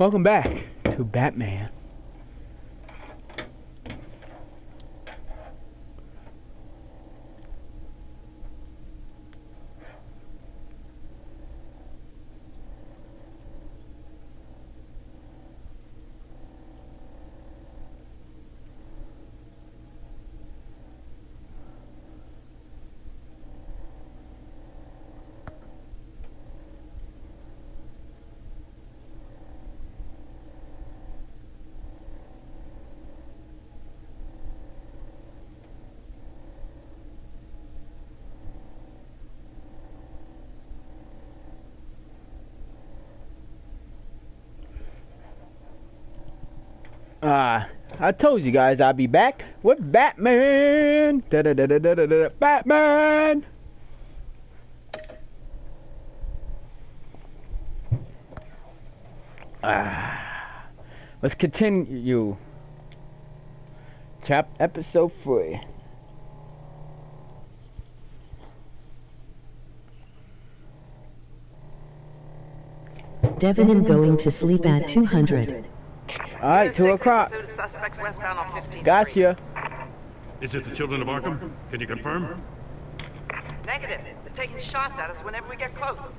Welcome back to Batman. I told you guys I'd be back with Batman. Batman. Let's continue. Episode 3. Devin and going to sleep at 200. Alright, 2 o'clock. Gotcha. Is it the children of Arkham? Can you confirm? Negative. They're taking shots at us whenever we get close.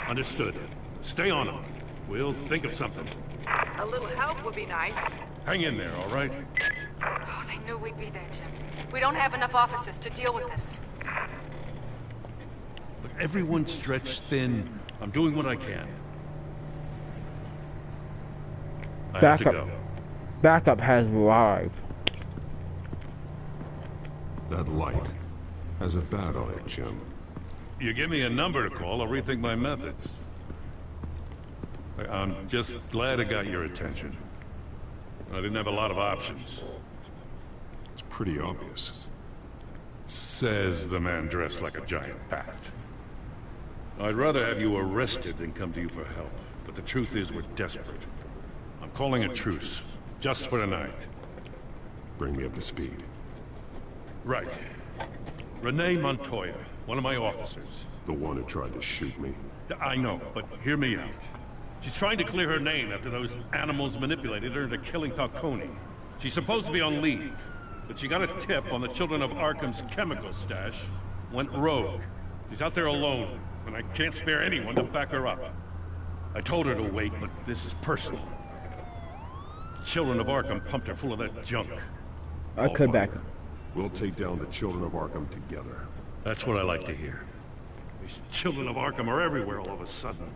Understood. Stay on them. We'll think of something. A little help would be nice. Hang in there, all right? Oh, they knew we'd be there, Jim. We don't have enough officers to deal with this. Look, everyone's stretched thin. I'm doing what I can. I have to go. Backup has arrived. That light has a bat on it, Jim. You give me a number to call, I'll rethink my methods. I'm just glad it got your attention. I didn't have a lot of options. It's pretty obvious. Says the man dressed like a giant bat. I'd rather have you arrested than come to you for help. But the truth is we're desperate. I'm calling a truce, just for tonight. Bring me up to speed. Right. Renee Montoya, one of my officers. The one who tried to shoot me. I know, but hear me out. She's trying to clear her name after those animals manipulated her into killing Falcone. She's supposed to be on leave, but she got a tip on the Children of Arkham's chemical stash, went rogue. She's out there alone, and I can't spare anyone to back her up. I told her to wait, but this is personal. Children of Arkham pumped her full of that junk. I could back up. We'll take down the Children of Arkham together. That's what I like to hear. These Children of Arkham are everywhere all of a sudden.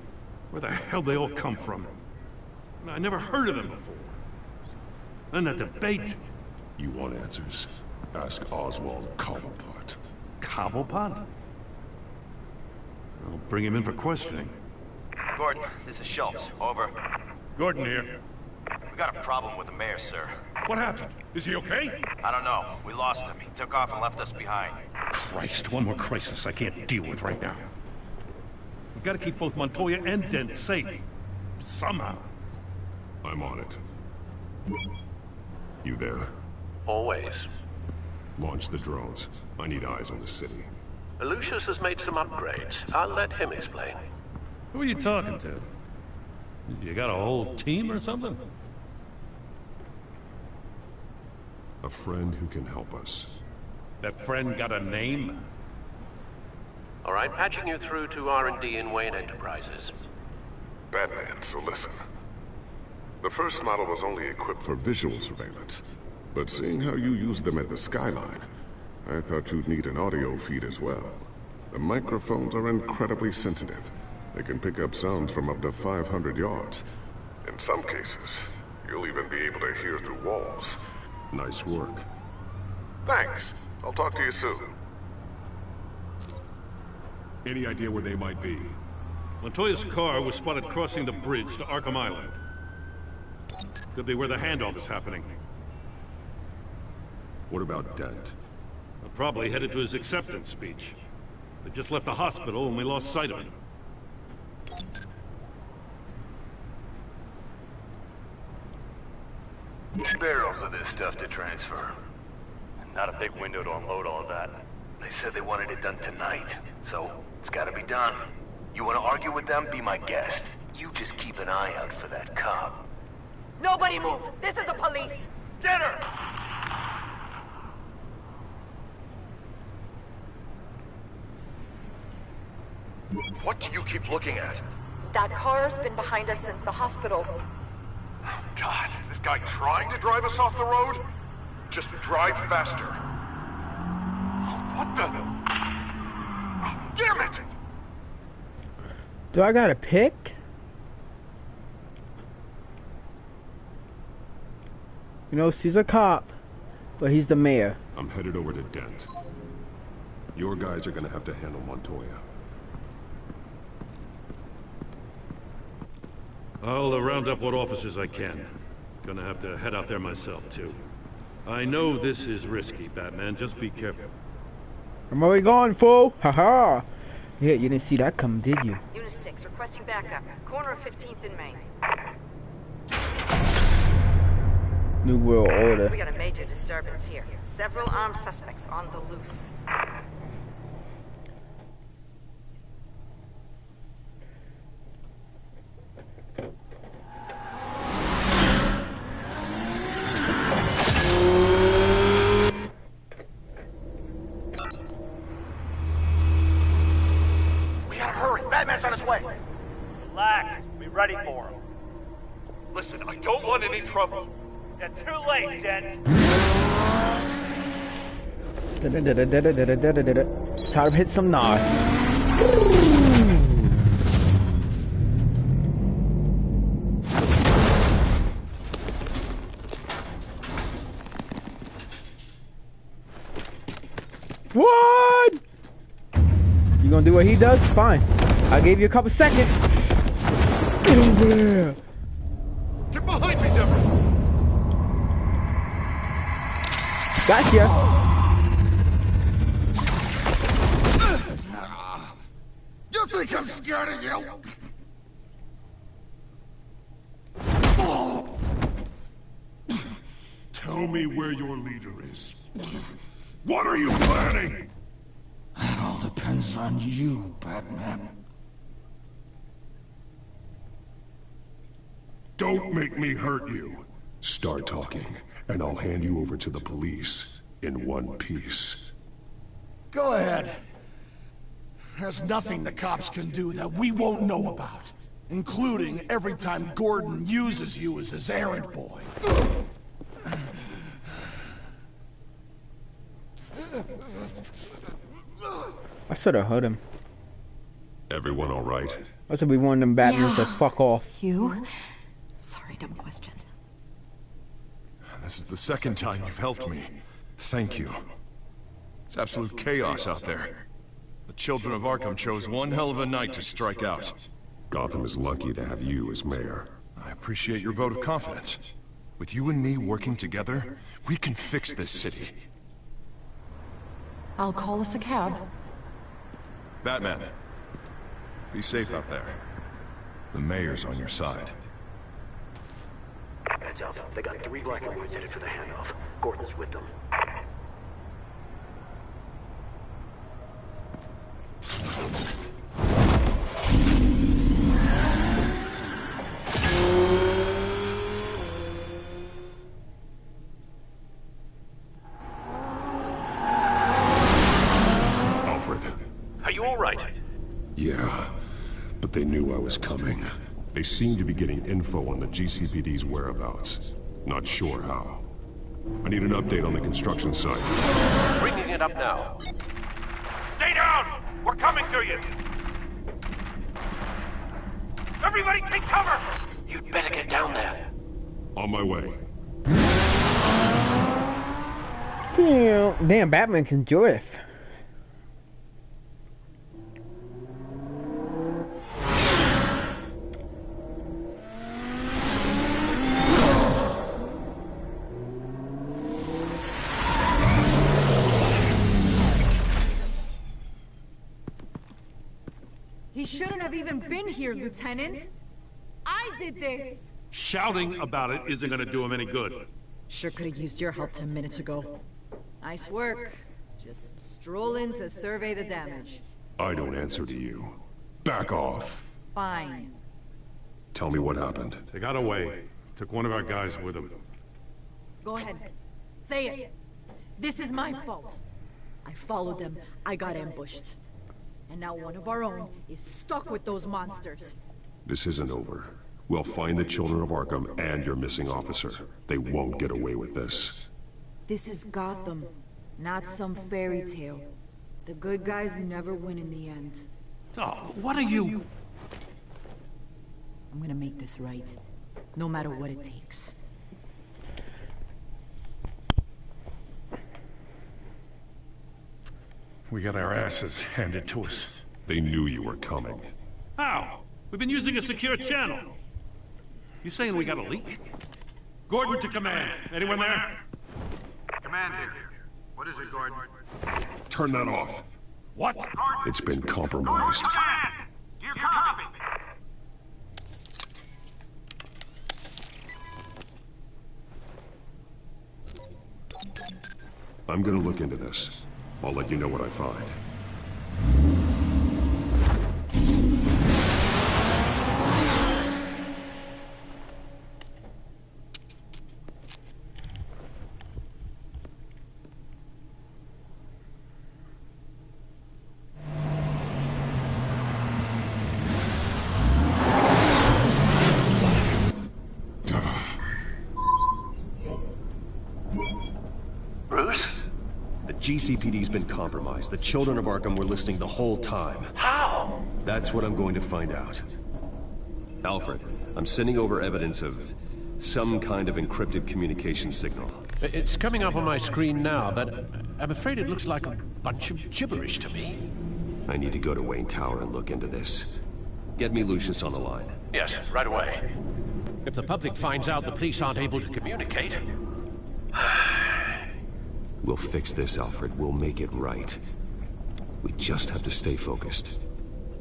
Where the hell they all come from? I never heard of them before. Then that debate. You want answers? Ask Oswald Cobblepot. Cobblepot? I'll bring him in for questioning. Gordon, this is Schultz. Over. Gordon here. We got a problem with the mayor, sir. What happened? Is he okay? I don't know. We lost him. He took off and left us behind. Christ, one more crisis I can't deal with right now. We've got to keep both Montoya and Dent safe. Somehow. I'm on it. You there? Always. Launch the drones. I need eyes on the city. Lucius has made some upgrades. I'll let him explain. Who are you talking to? You got a whole team or something? A friend who can help us. That friend got a name? All right, patching you through to R&D in Wayne Enterprises. Batman, so listen. The first model was only equipped for visual surveillance. But seeing how you use them at the Skyline, I thought you'd need an audio feed as well. The microphones are incredibly sensitive. They can pick up sounds from up to 500 yards. In some cases, you'll even be able to hear through walls. Nice work. Thanks. I'll talk to you soon. Any idea where they might be? Montoya's car was spotted crossing the bridge to Arkham Island. Could be where the handoff is happening. What about Dent? Probably headed to his acceptance speech. They just left the hospital and we lost sight of him. Barrels of this stuff to transfer. Not a big window to unload all of that. They said they wanted it done tonight, so it's gotta be done. You wanna argue with them? Be my guest. You just keep an eye out for that cop. Nobody move! This is the police! Get her! What do you keep looking at? That car's been behind us since the hospital. God, is this guy trying to drive us off the road? Just drive faster. What the? Oh, damn it! Do I gotta pick? You know, he's a cop, but he's the mayor. I'm headed over to Dent. Your guys are gonna have to handle Montoya. I'll round up what officers I can. Gonna have to head out there myself, too. I know this is risky, Batman. Just be careful. I'm already going, fool. Haha. Yeah, you didn't see that coming, did you? Unit 6, requesting backup. Corner of 15th and Main. New World Order. We got a major disturbance here. Several armed suspects on the loose. Batman's on his way. Relax. Be ready for him. Listen, I don't want any trouble. You're too late, Dent. Time to hit some NOS. What? You gonna do what he does? Fine. I gave you a couple seconds. Get over there. Get behind me, Deborah. Gotcha. You think I'm scared of you? Tell me where your leader is. What are you planning? That all depends on you, Batman. Don't make me hurt you. Start talking, and I'll hand you over to the police in one piece. Go ahead. There's nothing the cops can do that we won't know about, including every time Gordon uses you as his errand boy. I should have hurt him. Everyone all right? I should be one of them Batmans that fuck off. You? Sorry, dumb question. This is the second time you've helped me. Thank you. It's absolute chaos out there. The children of Arkham chose one hell of a night to strike out. Gotham is lucky to have you as mayor. I appreciate your vote of confidence. With you and me working together, we can fix this city. I'll call us a cab. Batman, be safe out there. The mayor's on your side. Heads up. They got 3 black and whites headed for the handoff. Gordon's with them. Alfred. Are you all right? Yeah, but they knew I was coming. They seem to be getting info on the GCPD's whereabouts. Not sure how. I need an update on the construction site. Bringing it up now. Stay down! We're coming to you! Everybody take cover! You'd better get down there. On my way. Damn, Batman can drift. He shouldn't have even been here, Lieutenant. I did this. Shouting about it isn't gonna do him any good. Sure could have used your help 10 minutes ago. Nice work. Just stroll in to survey the damage. I don't answer to you. Back off. Fine. Tell me what happened. They got away. Took one of our guys with him. Go ahead. Say it. This is my fault. I followed them. I got ambushed. And now one of our own is stuck with those monsters. This isn't over. We'll find the children of Arkham and your missing officer. They won't get away with this. This is Gotham, not some fairy tale. The good guys never win in the end. Oh, what are you... I'm gonna make this right, no matter what it takes. We got our asses handed to us. They knew you were coming. How? We've been using a secure channel. You saying we got a leak? Gordon to command. Anyone there? Command here. What is it, Gordon? Turn that off. What? It's been compromised. Command! Do you copy? I'm gonna look into this. I'll let you know what I find. GCPD's been compromised. The children of Arkham were listening the whole time. How? That's what I'm going to find out. Alfred, I'm sending over evidence of some kind of encrypted communication signal. It's coming up on my screen now, but I'm afraid it looks like a bunch of gibberish to me. I need to go to Wayne Tower and look into this. Get me Lucius on the line. Yes, right away. If the public finds out the police aren't able to communicate... We'll fix this, Alfred. We'll make it right. We just have to stay focused.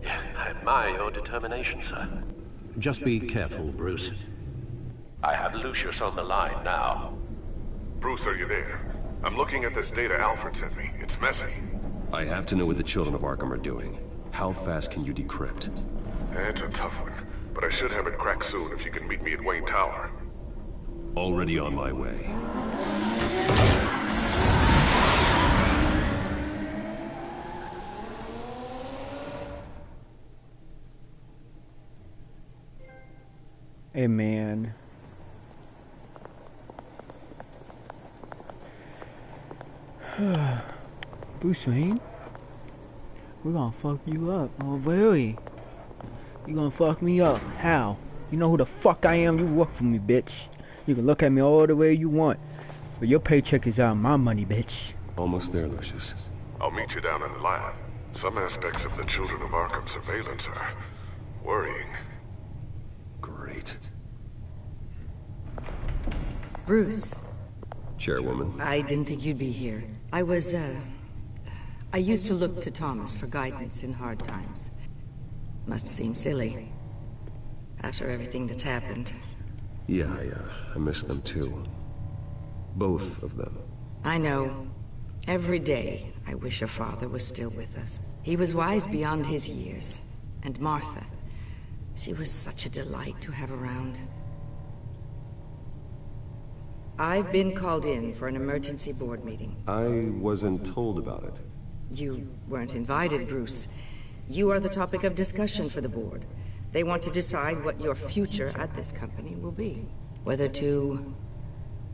I admire your determination, sir. Just be careful, Bruce. I have Lucius on the line now. Bruce, are you there? I'm looking at this data Alfred sent me. It's messy. I have to know what the children of Arkham are doing. How fast can you decrypt? It's a tough one, but I should have it cracked soon if you can meet me at Wayne Tower. Already on my way. Hey, man. Bruce Wayne? We're gonna fuck you up. Oh, really? You gonna fuck me up? How? You know who the fuck I am? You work for me, bitch. You can look at me all the way you want. But your paycheck is out of my money, bitch. Almost there, Lucius. I'll meet you down in the lab. Some aspects of the Children of Arkham surveillance are worrying. Great. Bruce. Chairwoman. I didn't think you'd be here. I used to look to Thomas for guidance in hard times. Must seem silly. After everything that's happened. Yeah, I miss them too. Both of them. I know. Every day, I wish your father was still with us. He was wise beyond his years. And Martha. She was such a delight to have around. I've been called in for an emergency board meeting. I wasn't told about it. You weren't invited, Bruce. You are the topic of discussion for the board. They want to decide what your future at this company will be. Whether to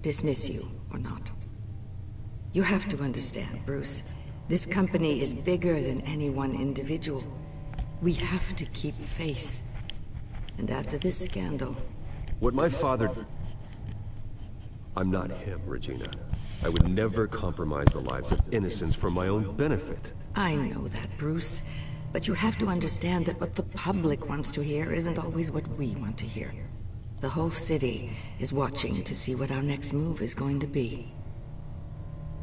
dismiss you or not. You have to understand, Bruce. This company is bigger than any one individual. We have to keep face. And after this scandal... What my father... I'm not him, Regina. I would never compromise the lives of innocents for my own benefit. I know that, Bruce. But you have to understand that what the public wants to hear isn't always what we want to hear. The whole city is watching to see what our next move is going to be.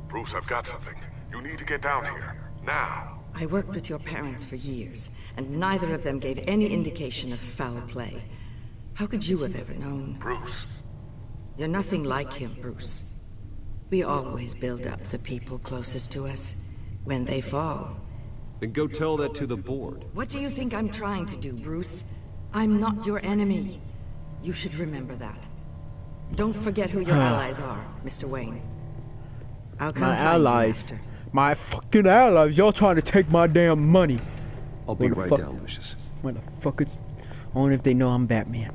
Bruce, I've got something. You need to get down here. Now. I worked with your parents for years, and neither of them gave any indication of foul play. How could you have ever known? Bruce. You're nothing like him, Bruce. We always build up the people closest to us. When they fall... Then go tell that to the board. What do you think I'm trying to do, Bruce? I'm not your enemy. You should remember that. Don't forget who your allies are, Mr. Wayne. I'll come My find allies. you after. My fucking allies. Y'all trying to take my damn money. I'll be right down, Lucius. Motherfuckers. Only if they know I'm Batman.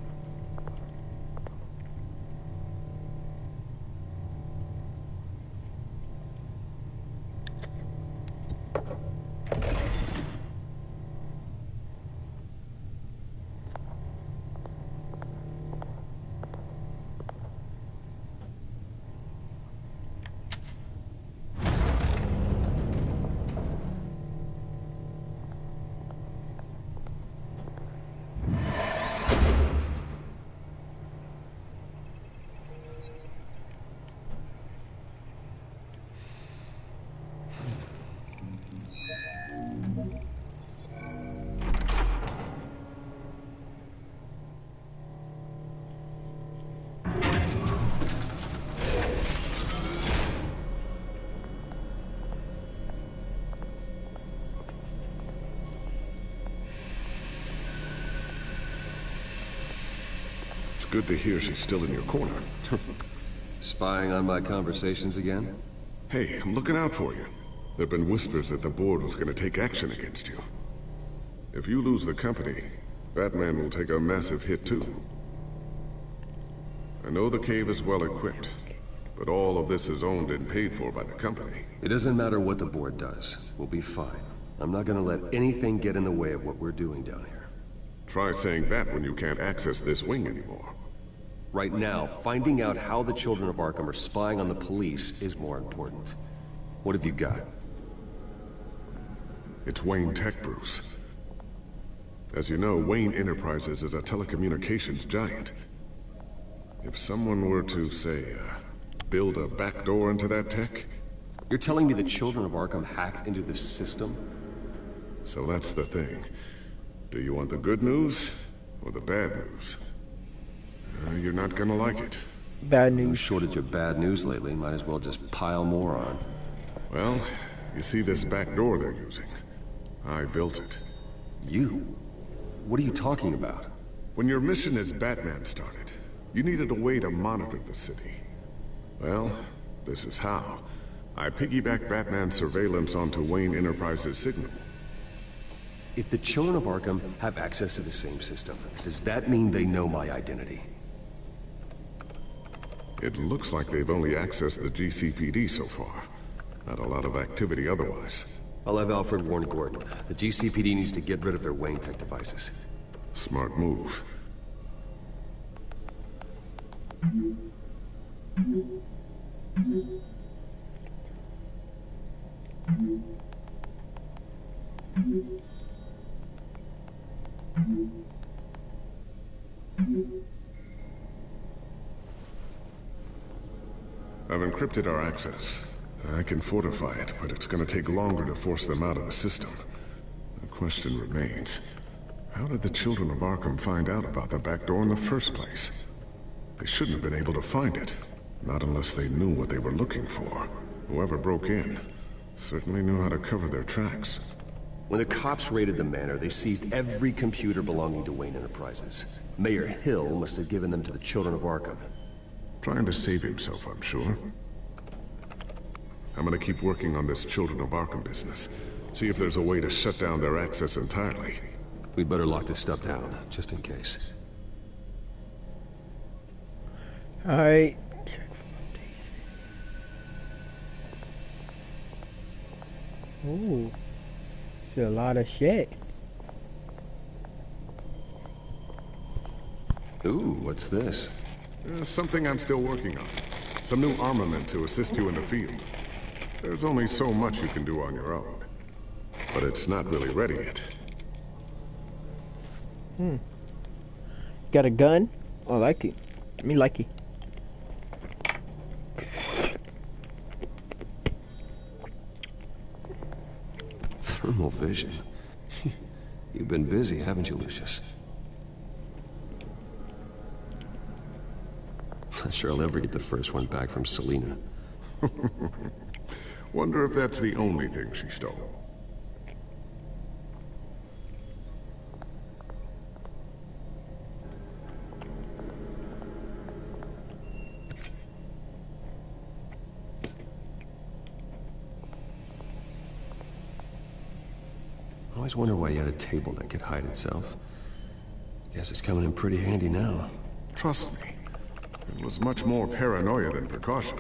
It's good to hear she's still in your corner. Spying on my conversations again? Hey, I'm looking out for you. There've been whispers that the board was going to take action against you. If you lose the company, Batman will take a massive hit too. I know the cave is well equipped, but all of this is owned and paid for by the company. It doesn't matter what the board does. We'll be fine. I'm not gonna let anything get in the way of what we're doing down here. Try saying that when you can't access this wing anymore. Right now, finding out how the children of Arkham are spying on the police is more important. What have you got? It's Wayne Tech, Bruce. As you know, Wayne Enterprises is a telecommunications giant. If someone were to, say, build a backdoor into that tech... You're telling me the children of Arkham hacked into this system? So that's the thing. Do you want the good news or the bad news? You're not gonna like it. Bad news. No shortage of bad news lately. Might as well just pile more on. Well, you see this back door they're using? I built it. You? What are you talking about? When your mission as Batman started, you needed a way to monitor the city. Well, this is how. I piggybacked Batman's surveillance onto Wayne Enterprises' signal. If the children of Arkham have access to the same system, does that mean they know my identity? It looks like they've only accessed the GCPD so far. Not a lot of activity otherwise. I'll have Alfred warn Gordon. The GCPD needs to get rid of their Wayne Tech devices. Smart move. I've encrypted our access. I can fortify it, but it's gonna take longer to force them out of the system. The question remains, how did the children of Arkham find out about the back door in the first place? They shouldn't have been able to find it. Not unless they knew what they were looking for. Whoever broke in certainly knew how to cover their tracks. When the cops raided the manor, they seized every computer belonging to Wayne Enterprises. Mayor Hill must have given them to the children of Arkham. Trying to save himself, I'm sure. I'm gonna keep working on this Children of Arkham business. See if there's a way to shut down their access entirely. We'd better lock this stuff down, just in case. Alright. Ooh. It's a lot of shit. Ooh, what's this? Something I'm still working on. Some new armament to assist you in the field. There's only so much you can do on your own. But it's not really ready yet. Got a gun? I like it. Me like it. Thermal vision. You've been busy, haven't you, Lucius? Not sure I'll ever get the first one back from Selina. Wonder if that's the only thing she stole. Always wonder why you had a table that could hide itself. Guess it's coming in pretty handy now. Trust me, it was much more paranoia than precaution.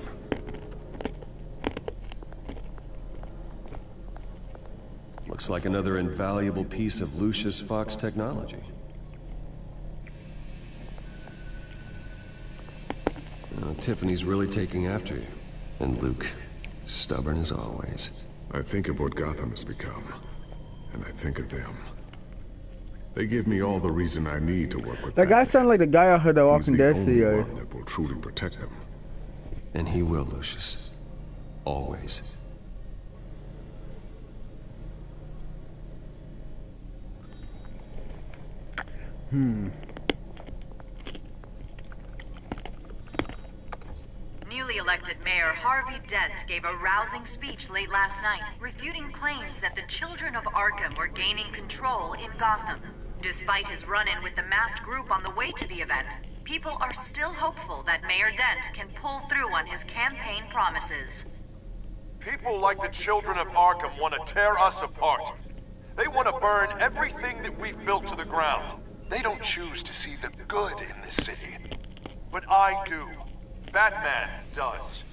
Looks like another invaluable piece of Lucius Fox technology. Tiffany's really taking after you. And Luke, stubborn as always. I think of what Gotham has become, and I think of them. They give me all the reason I need to work with that guy sounds like the guy I heard the Walking Dead video. One that will truly protect them. And he will, Lucius. Always. Newly elected Mayor Harvey Dent gave a rousing speech late last night, refuting claims that the children of Arkham were gaining control in Gotham. Despite his run-in with the masked group on the way to the event, people are still hopeful that Mayor Dent can pull through on his campaign promises. People like the children of Arkham want to tear us apart. They want to burn everything that we've built to the ground. They don't choose to see the good in this city. But I do. Batman does.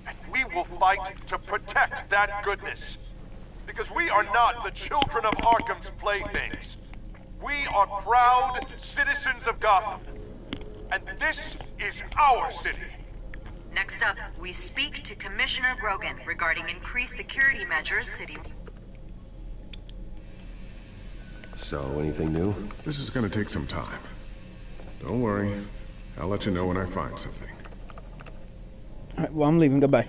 And we will fight to protect that goodness. Because we are not the children of Arkham's playthings. We are proud citizens of Gotham. And this is our city. Next up, we speak to Commissioner Grogan regarding increased security measures city. So, anything new? This is gonna take some time. Don't worry. I'll let you know when I find something. Alright, well, I'm leaving. Goodbye.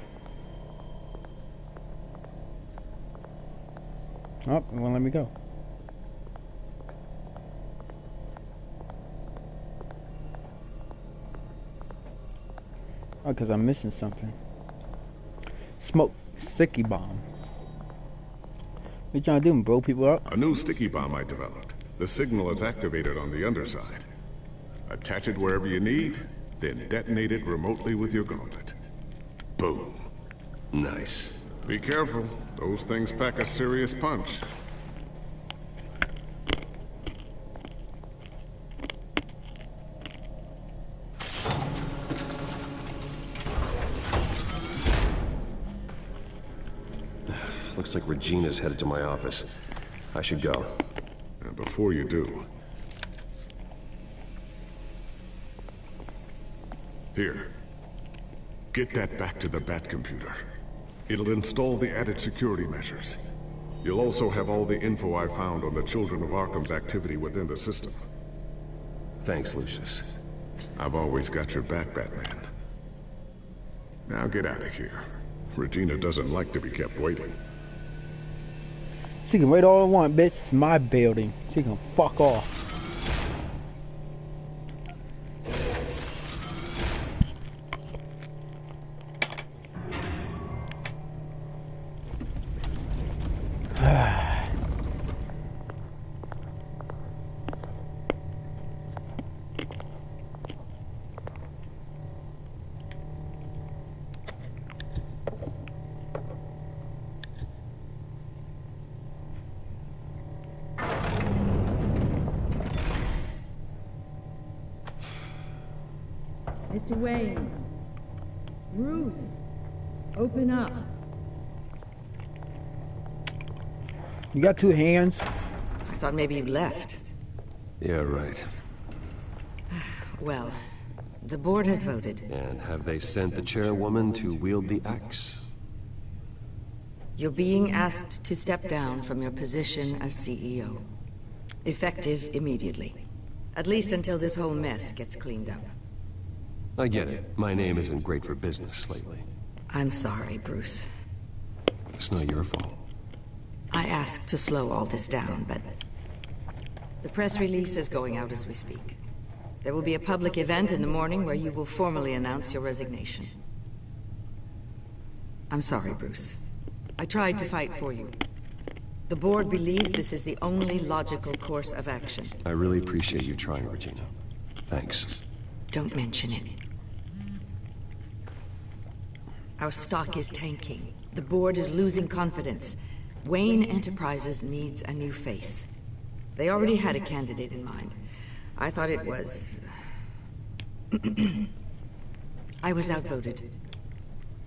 Oh, it won't let me go. Oh, because I'm missing something. Smoke sticky bomb. What you trying to do, blow people up? A new sticky bomb I developed. The signal is activated on the underside. Attach it wherever you need, then detonate it remotely with your gauntlet. Boom. Nice. Be careful. Those things pack a serious punch. Looks like Regina's headed to my office. I should go. And before you do... Here. Get that back to the Bat computer. It'll install the added security measures. You'll also have all the info I found on the Children of Arkham's activity within the system. Thanks, Lucius. I've always got your back, Batman. Now get out of here. Regina doesn't like to be kept waiting. She can wait all I want, bitch. It's my building. She can fuck off. Mr. Wayne. Bruce. Open up. You got two hands? I thought maybe you left. Yeah, right. Well, the board has voted. And have they sent the chairwoman to wield the axe? You're being asked to step down from your position as CEO. Effective immediately. At least until this whole mess gets cleaned up. I get it. My name isn't great for business lately. I'm sorry, Bruce. It's not your fault. I asked to slow all this down, but... the press release is going out as we speak. There will be a public event in the morning where you will formally announce your resignation. I'm sorry, Bruce. I tried to fight for you. The board believes this is the only logical course of action. I really appreciate you trying, Regina. Thanks. Don't mention it. Our stock is tanking. The board is losing confidence. Wayne Enterprises needs a new face. They already had a candidate in mind. I thought it was... I was outvoted.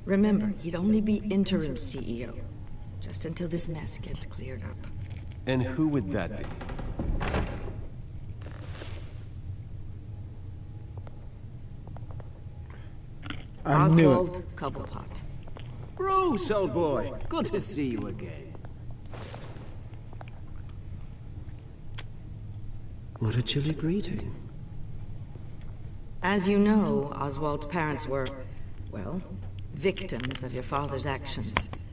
Remember, he'd only be interim CEO, just until this mess gets cleared up. And who would that be? Oswald Cobblepot. Bruce, old boy. Good to see you again. What a chilly greeting. As you know, Oswald's parents were, well, victims of your father's actions.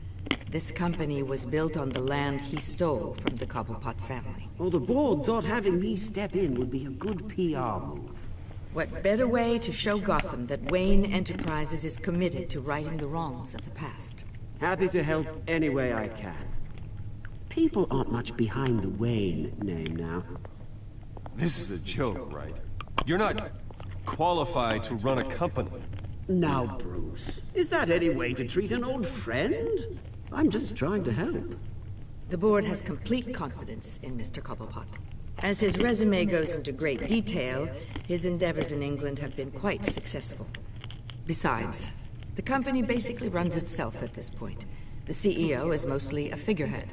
This company was built on the land he stole from the Cobblepot family. Well, the board thought having me step in would be a good PR move. What better way to show Gotham that Wayne Enterprises is committed to righting the wrongs of the past? Happy to help any way I can. People aren't much behind the Wayne name now. This is a joke, right? You're not qualified to run a company. Now, Bruce, is that any way to treat an old friend? I'm just trying to help. The board has complete confidence in Mr. Cobblepot. As his resume goes into great detail, his endeavors in England have been quite successful. Besides, the company basically runs itself at this point. The CEO is mostly a figurehead.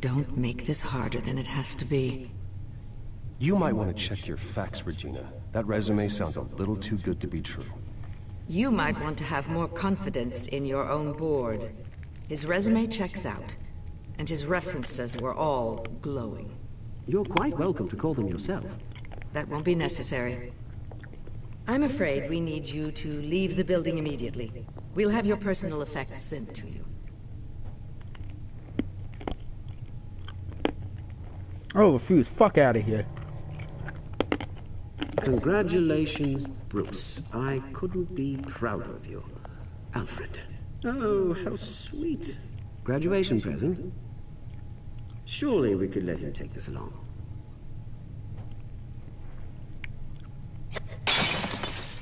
Don't make this harder than it has to be. You might want to check your facts, Regina. That resume sounds a little too good to be true. You might want to have more confidence in your own board. His resume checks out, and his references were all glowing. You're quite welcome to call them yourself. That won't be necessary. I'm afraid we need you to leave the building immediately. We'll have your personal effects sent to you. Oh, refuse. Fuck out of here. Congratulations, Bruce. I couldn't be prouder of you. Alfred. Oh, how sweet. Graduation present? Surely we could let him take this along.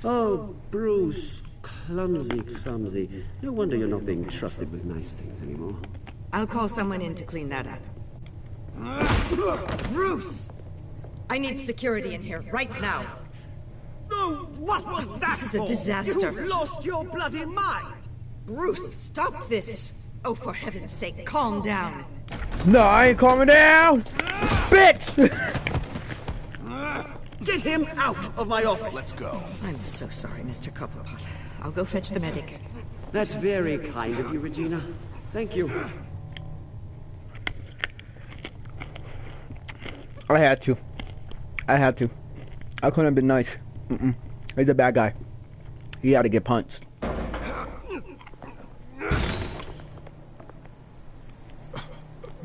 Oh, Bruce. Clumsy, clumsy. No wonder you're not being trusted with nice things anymore. I'll call someone in to clean that up. Bruce! I need security in here, right now. Oh, what was that? This is a disaster. You've lost your bloody mind! Bruce, stop this! Oh, for heaven's sake, calm down. No, I ain't calming down! Bitch! Get him out of my office! Let's go. I'm so sorry, Mr. Cobblepot. I'll go fetch the medic. That's very kind of you, Regina. Thank you. I had to. I couldn't have been nice. He's a bad guy. He had to get punched.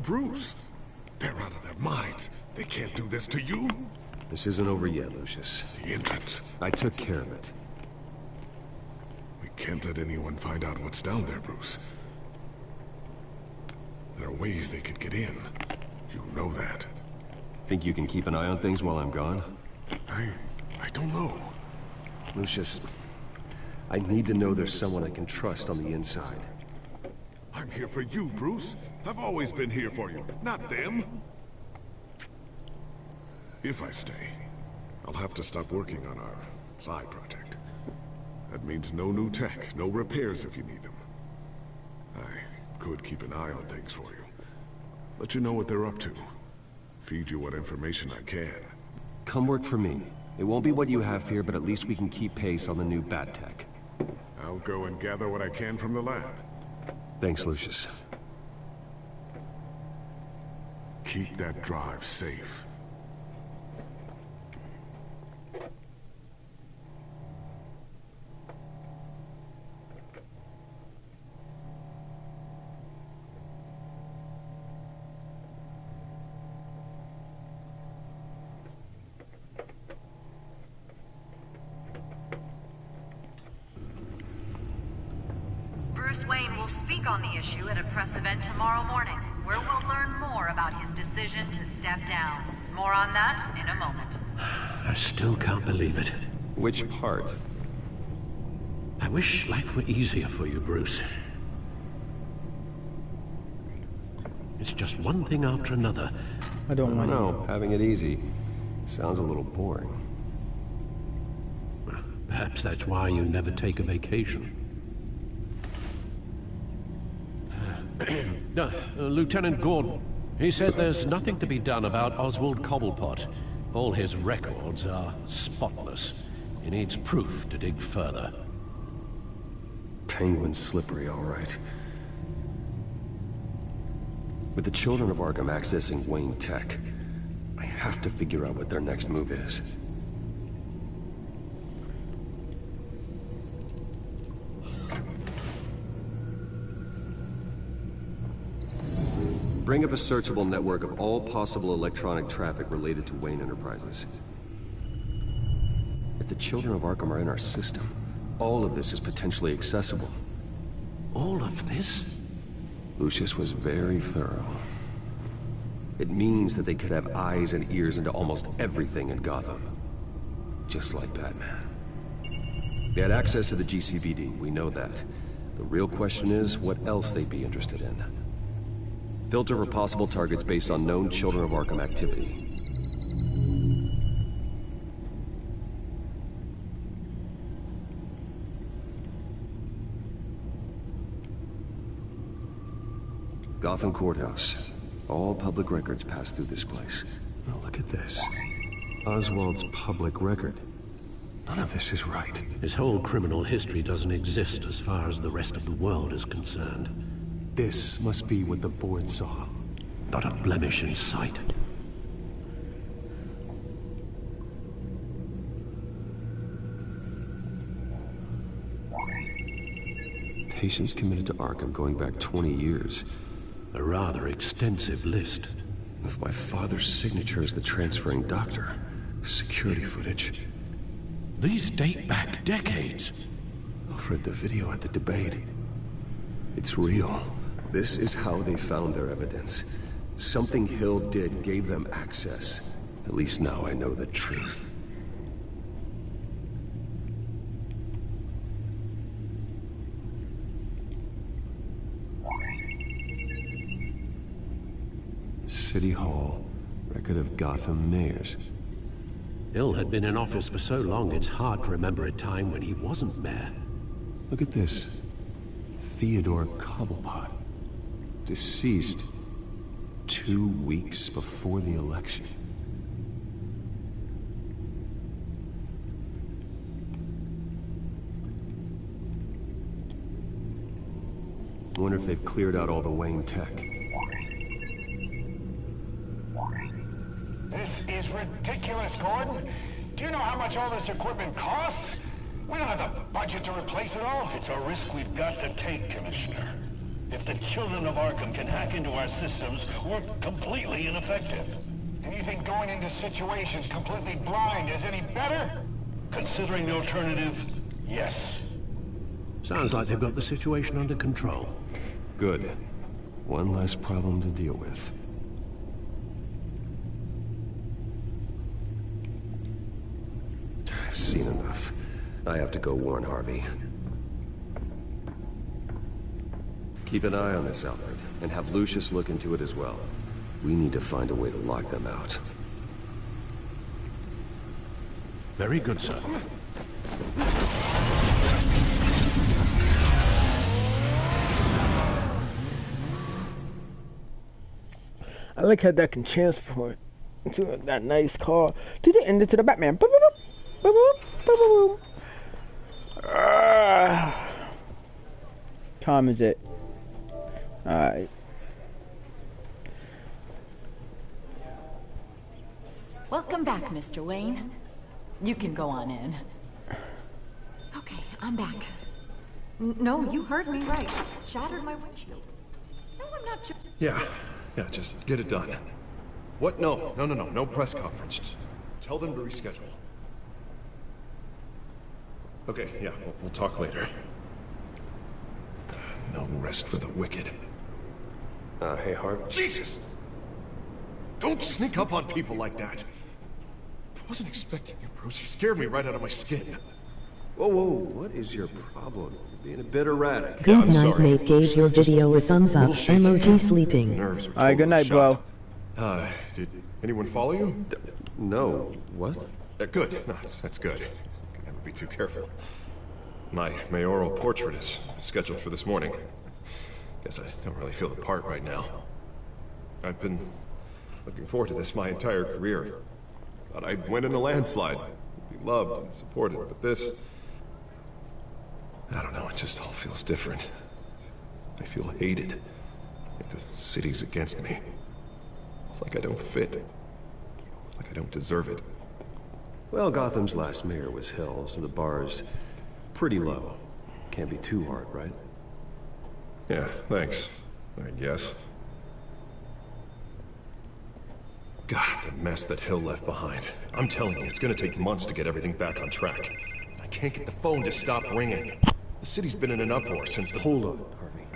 Bruce, they're out of their minds. They can't do this to you. This isn't over yet, Lucius. The entrance. I took care of it. We can't let anyone find out what's down there, Bruce. There are ways they could get in. You know that. Think you can keep an eye on things while I'm gone? I don't know. Lucius, I need to know there's someone I can trust on the inside. I'm here for you, Bruce. I've always been here for you, not them. If I stay, I'll have to stop working on our side project. That means no new tech, no repairs if you need them. I could keep an eye on things for you. Let you know what they're up to. Feed you what information I can. Come work for me. It won't be what you have here, but at least we can keep pace on the new bat tech. I'll go and gather what I can from the lab. Thanks, Lucius. Keep that drive safe. Bruce Wayne will speak on the issue at a press event tomorrow morning, where we'll learn more about his decision to step down. More on that in a moment. I still can't believe it. Which part? I wish life were easier for you, Bruce. It's just one thing after another. I don't want to know. Having it easy sounds a little boring. Perhaps that's why you never take a vacation. Lieutenant Gordon, he said there's nothing to be done about Oswald Cobblepot. All his records are spotless. He needs proof to dig further. Penguin's slippery, all right. With the children of Arkham accessing Wayne Tech, I have to figure out what their next move is. Bring up a searchable network of all possible electronic traffic related to Wayne Enterprises. If the children of Arkham are in our system, all of this is potentially accessible. All of this? Lucius was very thorough. It means that they could have eyes and ears into almost everything in Gotham. Just like Batman. They had access to the GCPD, we know that. The real question is, what else they'd be interested in. Filter for possible targets based on known Children of Arkham activity. Gotham Courthouse. All public records pass through this place. Now look at this. Oswald's public record. None of this is right. His whole criminal history doesn't exist as far as the rest of the world is concerned. This must be what the board saw. Not a blemish in sight. Patients committed to Arkham going back 20 years. A rather extensive list. With my father's signature as the transferring doctor. Security footage. These date back decades. Alfred, the video at the debate. It's real. This is how they found their evidence. Something Hill did gave them access. At least now I know the truth. City Hall. Record of Gotham mayors. Hill had been in office for so long, it's hard to remember a time when he wasn't mayor. Look at this. Theodore Cobblepot. Deceased 2 weeks before the election. I wonder if they've cleared out all the Wayne tech. This is ridiculous, Gordon. Do you know how much all this equipment costs? We don't have the budget to replace it all. It's a risk we've got to take, Commissioner. If the children of Arkham can hack into our systems, we're completely ineffective. And you think going into situations completely blind is any better? Considering the alternative, yes. Sounds like they've got the situation under control. Good. One less problem to deal with. I've seen enough. I have to go warn Harvey. Keep an eye on this, Alfred, and have Lucius look into it as well. We need to find a way to lock them out. Very good, sir. I like how that can transport to that nice car to the end to the Batman. Boop, boop, boop, boop, boop, boop, boop. Time is it? Alright. Welcome back, Mr. Wayne. You can go on in. Okay, I'm back. No, you heard me right. Shattered my windshield. No, I'm not sure. Yeah, just get it done. What? No press conference. Just tell them to reschedule. Okay, yeah, we'll talk later. No rest for the wicked. Hey, Harv. Jesus! Don't sneak up on people like that. I wasn't expecting you, Bruce. You scared me right out of my skin. Whoa, whoa, what is your problem? You're being a bit erratic. Good night, mate. Gave your video a thumbs up. Emoji sleeping. Nerves are Alright, good night, bro. Did anyone follow you? No. What? Good. No, that's good. Could never be too careful. My mayoral portrait is scheduled for this morning. Guess I don't really feel the part right now. I've been looking forward to this my entire career. Thought I'd win in a landslide, be loved and supported, but this... I don't know, it just all feels different. I feel hated. Like the city's against me. It's like I don't fit. Like I don't deserve it. Well, Gotham's last mayor was hell, so the bar's pretty low. Can't be too hard, right? Yeah, thanks. I guess. God, the mess that Hill left behind. I'm telling you, it's gonna take months to get everything back on track. I can't get the phone to stop ringing. The city's been in an uproar since the... Hold on, Harvey.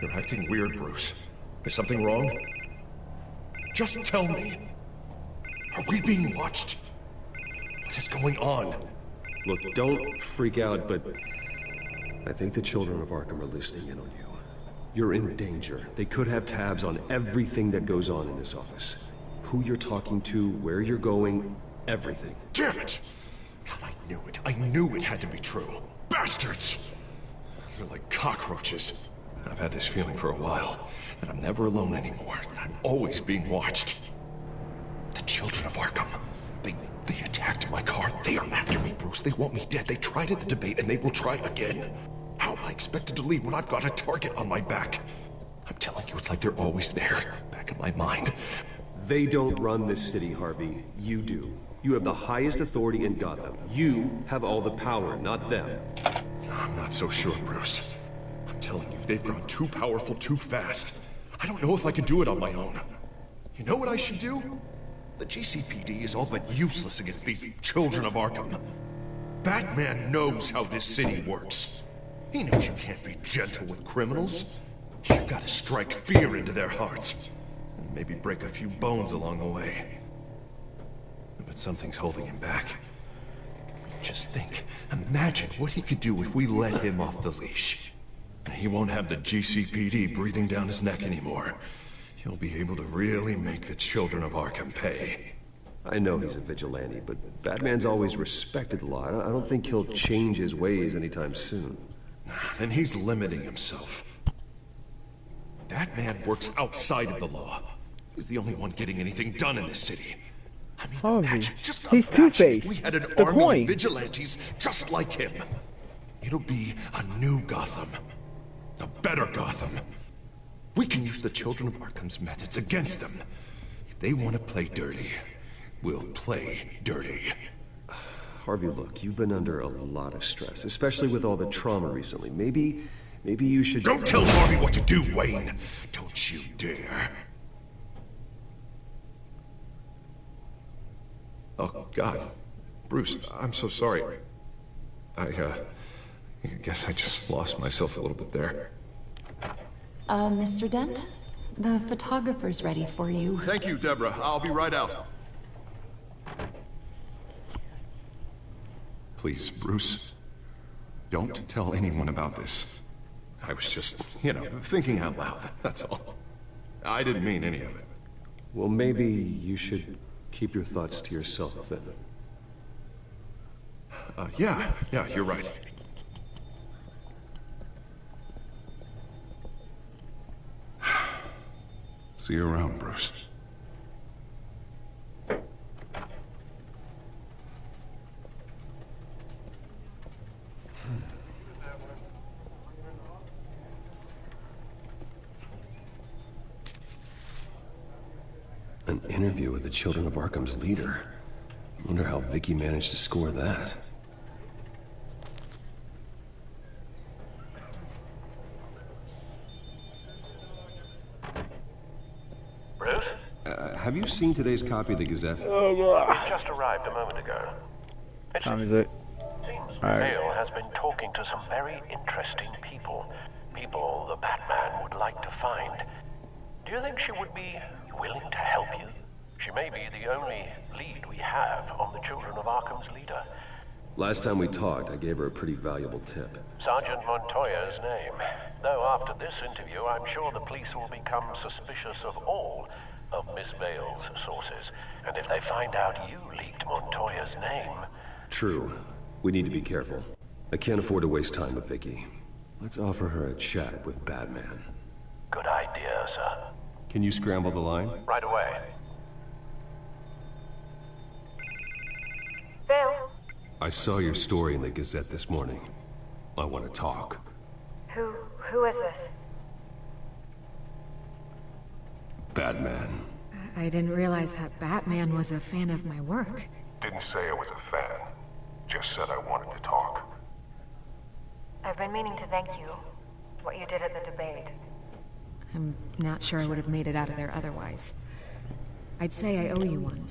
You're acting weird, Bruce. Is something wrong? Just tell me. Are we being watched? What is going on? Look, don't freak out, but I think the children of Arkham are listening in on you. You're in danger. They could have tabs on everything that goes on in this office. Who you're talking to, where you're going, everything. Damn it! God, I knew it. I knew it had to be true. Bastards! They're like cockroaches. I've had this feeling for a while, that I'm never alone anymore, that I'm always being watched. The children of Arkham. They attacked my car. They are after me, Bruce. They want me dead. They tried at the debate, and they will try again. How am I expected to leave when I've got a target on my back? I'm telling you, it's like they're always there, back in my mind. They don't run this city, Harvey. You do. You have the highest authority in Gotham. You have all the power, not them. I'm not so sure, Bruce. I'm telling you, they've grown too powerful too fast. I don't know if I can do it on my own. You know what I should do? The GCPD is all but useless against these children of Arkham. Batman knows how this city works. He knows you can't be gentle with criminals. You've got to strike fear into their hearts. And maybe break a few bones along the way. But something's holding him back. Just think, imagine what he could do if we let him off the leash. He won't have the GCPD breathing down his neck anymore. He'll be able to really make the children of Arkham pay. I know he's a vigilante, but Batman's always respected the law. I don't think he'll change his ways anytime soon. Then he's limiting himself. That man works outside of the law. He's the only one getting anything done in this city. I mean, Harvey, he's Two-Face. We had an the army coin. of vigilantes just like him. It'll be a new Gotham. A better Gotham. We can use the children of Arkham's methods against them. If they want to play dirty, we'll play dirty. Harvey, look, you've been under a lot of stress, especially with all the trauma recently. Maybe you should... Don't tell Harvey what to do, Wayne. Don't you dare. Oh, God. Bruce, I'm so sorry. I guess I just lost myself a little bit there. Mr. Dent? The photographer's ready for you. Thank you, Deborah. I'll be right out. Please, Bruce. Don't tell anyone about this. I was just, thinking out loud, that's all. I didn't mean any of it. Well, maybe you should keep your thoughts to yourself, then. Yeah, you're right. See you around, Bruce. An interview with the Children of Arkham's leader. Wonder how Vicky managed to score that. Bruce? Have you seen today's copy of the Gazette? It just arrived a moment ago. What time is it? Seems Alright. Vale has been talking to some very interesting people. People the Batman would like to find. Do you think she would be willing to help you? She may be the only lead we have on the Children of Arkham's leader. Last time we talked, I gave her a pretty valuable tip. Sergeant Montoya's name. Though after this interview, I'm sure the police will become suspicious of all of Miss Vale's sources. And if they find out you leaked Montoya's name... True. We need to be careful. I can't afford to waste time with Vicky. Let's offer her a chat with Batman. Good idea, sir. Can you scramble the line? Right away. Vale? I saw your story in the Gazette this morning. I want to talk. Who is this? Batman. I didn't realize that Batman was a fan of my work. Didn't say I was a fan. Just said I wanted to talk. I've been meaning to thank you. What you did at the debate. I'm not sure I would have made it out of there otherwise. I'd say I owe you one.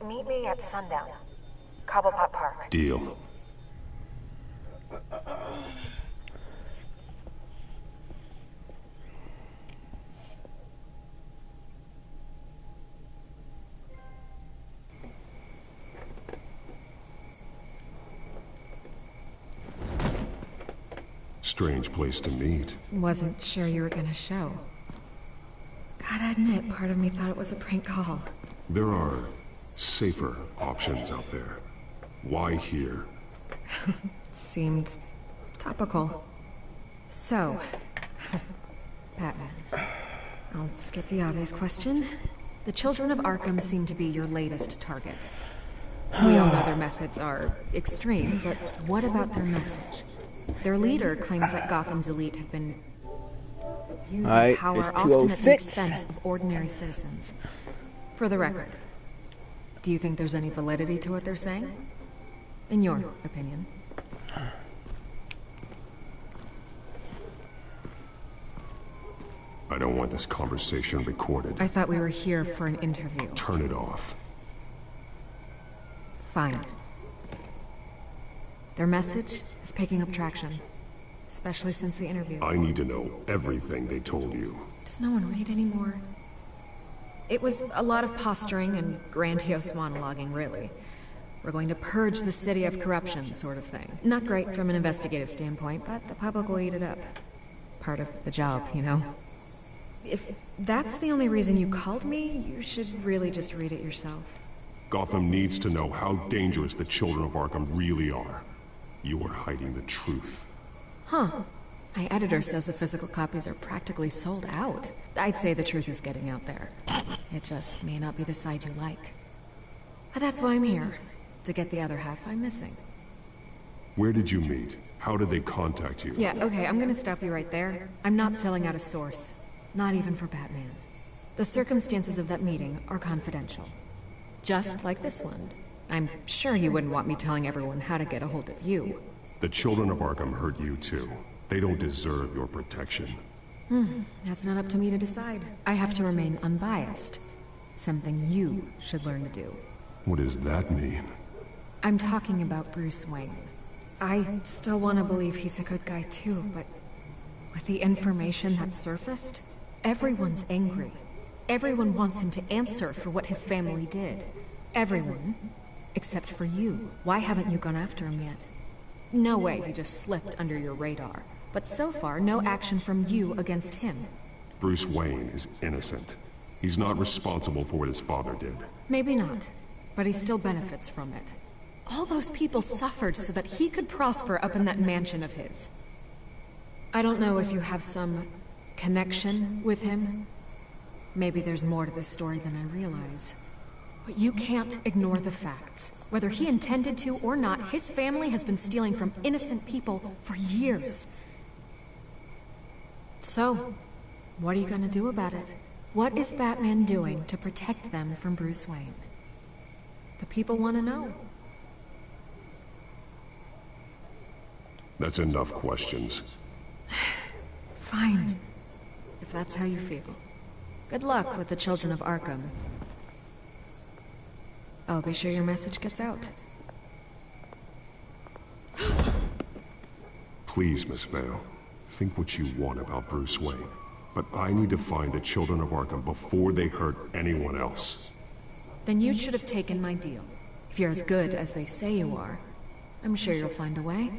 Meet me at sundown. Cobblepot Park. Deal. Strange place to meet. Wasn't sure you were gonna show. Gotta admit, part of me thought it was a prank call. There are safer options out there. Why here? Seemed topical. So, Batman. I'll skip the obvious question. The children of Arkham seem to be your latest target. We all know their methods are extreme, but what about their message? Their leader claims that Gotham's elite have been using power often at the expense of ordinary citizens. For the record, do you think there's any validity to what they're saying? In your opinion? I don't want this conversation recorded. I thought we were here for an interview. Turn it off. Fine. Their message is picking up traction, especially since the interview. I need to know everything they told you. Does no one read anymore? It was a lot of posturing and grandiose monologuing, really. We're going to purge the city of corruption, sort of thing. Not great from an investigative standpoint, but the public will eat it up. Part of the job, you know? If that's the only reason you called me, you should really just read it yourself. Gotham needs to know how dangerous the children of Arkham really are. You are hiding the truth. Huh. My editor says the physical copies are practically sold out. I'd say the truth is getting out there. It just may not be the side you like. But that's why I'm here. To get the other half I'm missing. Where did you meet? How did they contact you? Yeah, okay, I'm gonna stop you right there. I'm not selling out a source. Not even for Batman. The circumstances of that meeting are confidential. Just like this one. I'm sure you wouldn't want me telling everyone how to get a hold of you. The children of Arkham hurt you too. They don't deserve your protection. That's not up to me to decide. I have to remain unbiased. Something you should learn to do. What does that mean? I'm talking about Bruce Wayne. I still want to believe he's a good guy too, but with the information that surfaced, everyone's angry. Everyone wants him to answer for what his family did. Everyone. Except for you. Why haven't you gone after him yet? No way he just slipped under your radar. But so far, no action from you against him. Bruce Wayne is innocent. He's not responsible for what his father did. Maybe not, but he still benefits from it. All those people suffered so that he could prosper up in that mansion of his. I don't know if you have some connection with him. Maybe there's more to this story than I realize. But you can't ignore the facts. Whether he intended to or not, his family has been stealing from innocent people for years. So, what are you gonna do about it? What is Batman doing to protect them from Bruce Wayne? The people want to know. That's enough questions. Fine. If that's how you feel. Good luck with the children of Arkham. I'll be sure your message gets out. Please, Miss Vale. Think what you want about Bruce Wayne. But I need to find the children of Arkham before they hurt anyone else. Then you should have taken my deal. If you're as good as they say you are. I'm sure you'll find a way.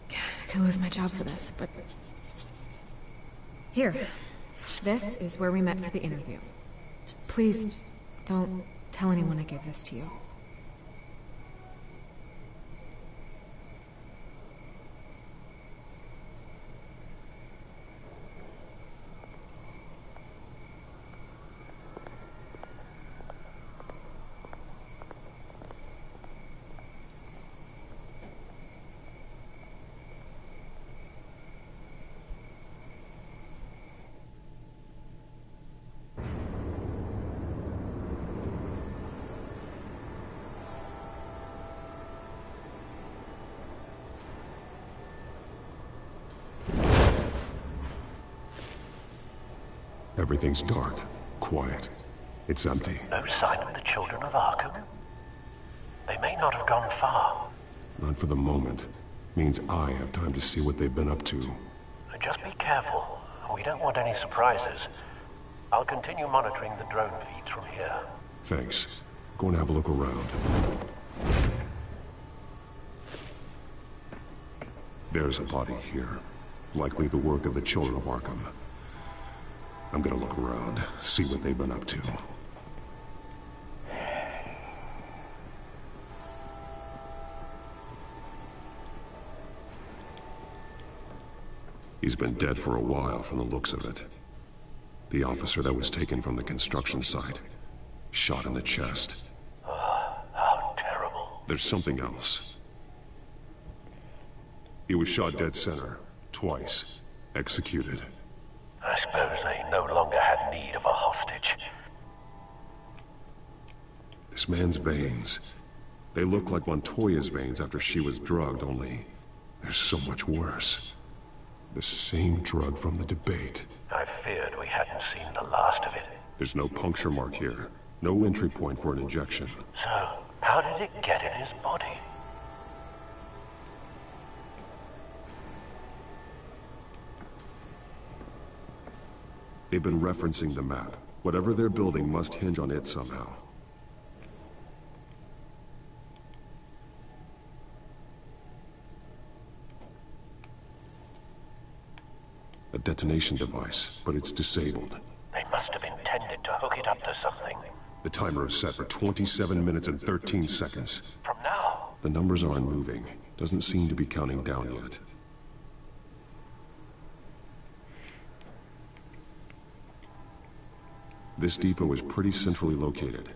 I could lose my job for this, but... Here. This is where we met for the interview. Just please, don't tell anyone I gave this to you. Everything's dark, quiet. It's empty. No sign of the children of Arkham? They may not have gone far. Not for the moment. Means I have time to see what they've been up to. Just be careful. We don't want any surprises. I'll continue monitoring the drone feeds from here. Thanks. Go and have a look around. There's a body here. Likely the work of the children of Arkham. I'm gonna look around, see what they've been up to. He's been dead for a while from the looks of it. The officer that was taken from the construction site. Shot in the chest. How terrible. There's something else. He was shot dead center. Twice. Executed. I suppose they no longer had need of a hostage. This man's veins. They look like Montoya's veins after she was drugged, only they're so much worse. The same drug from the debate. I feared we hadn't seen the last of it. There's no puncture mark here. No entry point for an injection. So, how did it get in his body? They've been referencing the map. Whatever they're building must hinge on it somehow. A detonation device, but it's disabled. They must have intended to hook it up to something. The timer is set for 27 minutes and 13 seconds. From now? The numbers aren't moving. Doesn't seem to be counting down yet. This depot is pretty centrally located.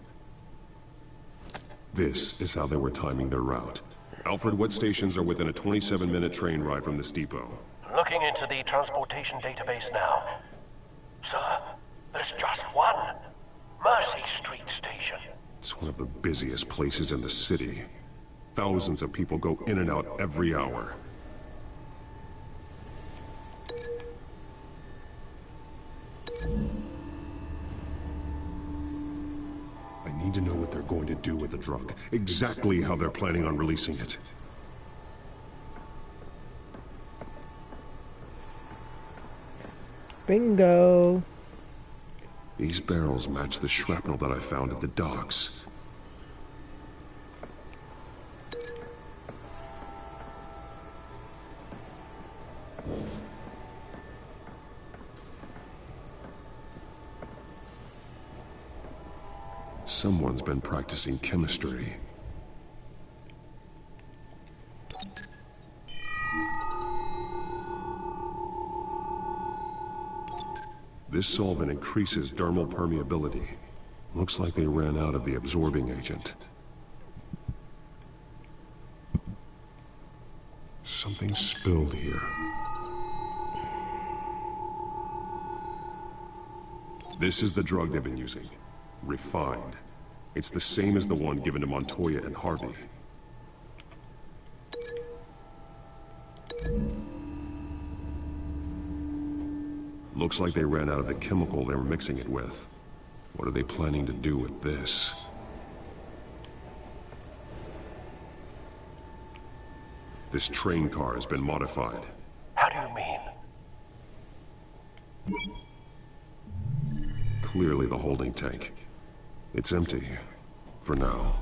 This is how they were timing their route. Alfred, what stations are within a 27-minute train ride from this depot? Looking into the transportation database now. Sir, there's just one. Mercy Street Station. It's one of the busiest places in the city. Thousands of people go in and out every hour. I need to know what they're going to do with the drug. Exactly how they're planning on releasing it. Bingo! These barrels match the shrapnel that I found at the docks. Someone's been practicing chemistry. This solvent increases dermal permeability. Looks like they ran out of the absorbing agent. Something spilled here. This is the drug they've been using. Refined. It's the same as the one given to Montoya and Harvey. Looks like they ran out of the chemical they were mixing it with. What are they planning to do with this? This train car has been modified. How do you mean? clearly the holding tank. It's empty. For now.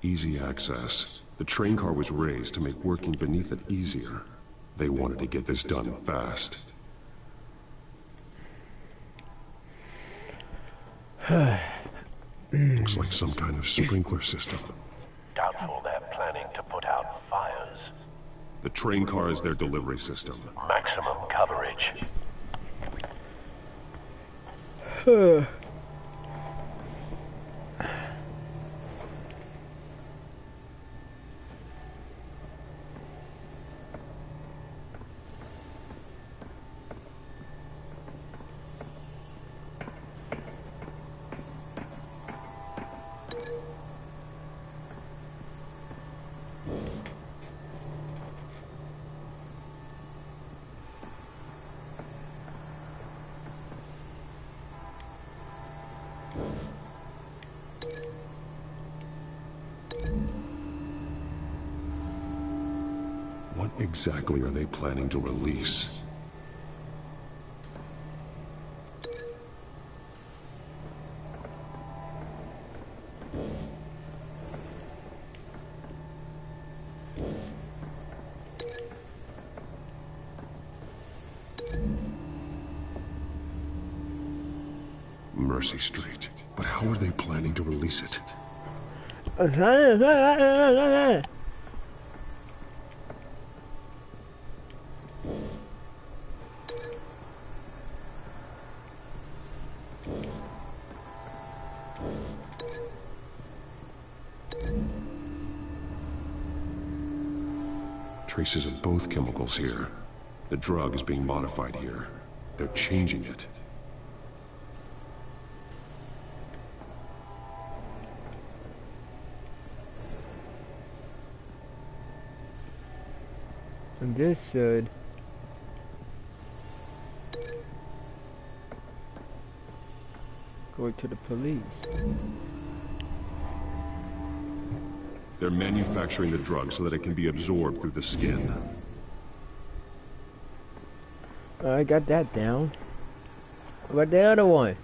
Easy access. The train car was raised to make working beneath it easier. They wanted to get this done fast. Looks like some kind of sprinkler system. Doubtful they're planning to put out fires. The train car is their delivery system. Maximum coverage. What exactly are they planning to release? Mercy Street. But how are they planning to release it? Traces of both chemicals here. The drug is being modified here. They're changing it. And this should go to the police. They're manufacturing the drug so that it can be absorbed through the skin. I got that down. What about the other one?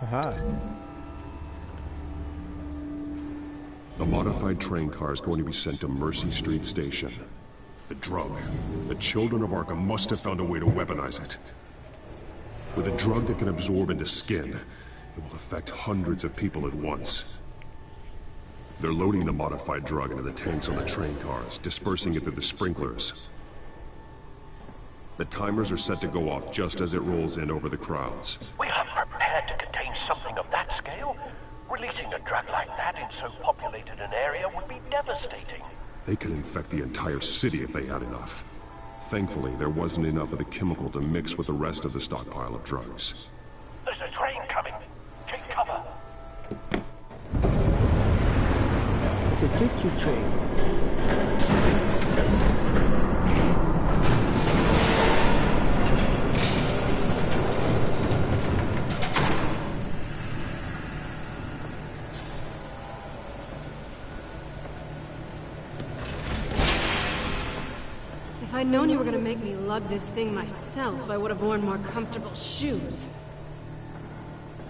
Aha. The modified train car is going to be sent to Mercy Street Station. The drug. The children of Arkham must have found a way to weaponize it. With a drug that can absorb into skin, it will affect hundreds of people at once. They're loading the modified drug into the tanks on the train cars, dispersing it through the sprinklers. The timers are set to go off just as it rolls in over the crowds. We are prepared to contain something of that scale? Releasing a drug like that in so populated an area would be devastating. They could infect the entire city if they had enough. Thankfully, there wasn't enough of the chemical to mix with the rest of the stockpile of drugs. There's a train coming. Take cover. It's a choo-choo train. If I'd known you were gonna make me lug this thing myself, I would have worn more comfortable shoes.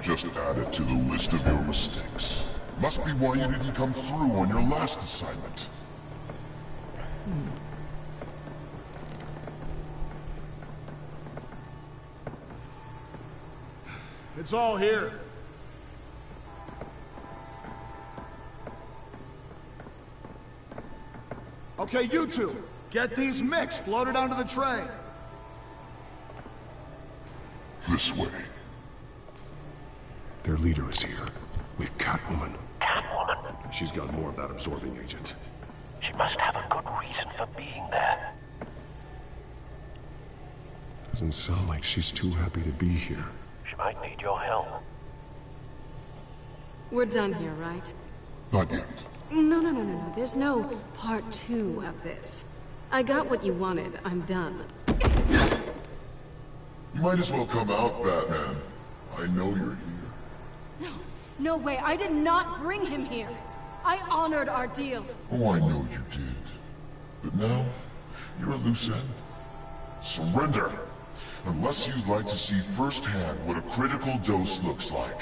Just add it to the list of your mistakes. Must be why you didn't come through on your last assignment. It's all here. Okay, you two, get these mixed, loaded onto the train. This way. Their leader is here, with Catwoman. Catwoman? She's got more of that absorbing agent. She must have a good reason for being there. Doesn't sound like she's too happy to be here. She might need your help. We're done here, right? Not yet. No. There's no part 2 of this. I got what you wanted. I'm done. You might as well come out, Batman. I know you're here. No way. I did not bring him here. I honored our deal. Oh, I know you did. But now, you're a loose end. Surrender! Unless you'd like to see firsthand what a critical dose looks like.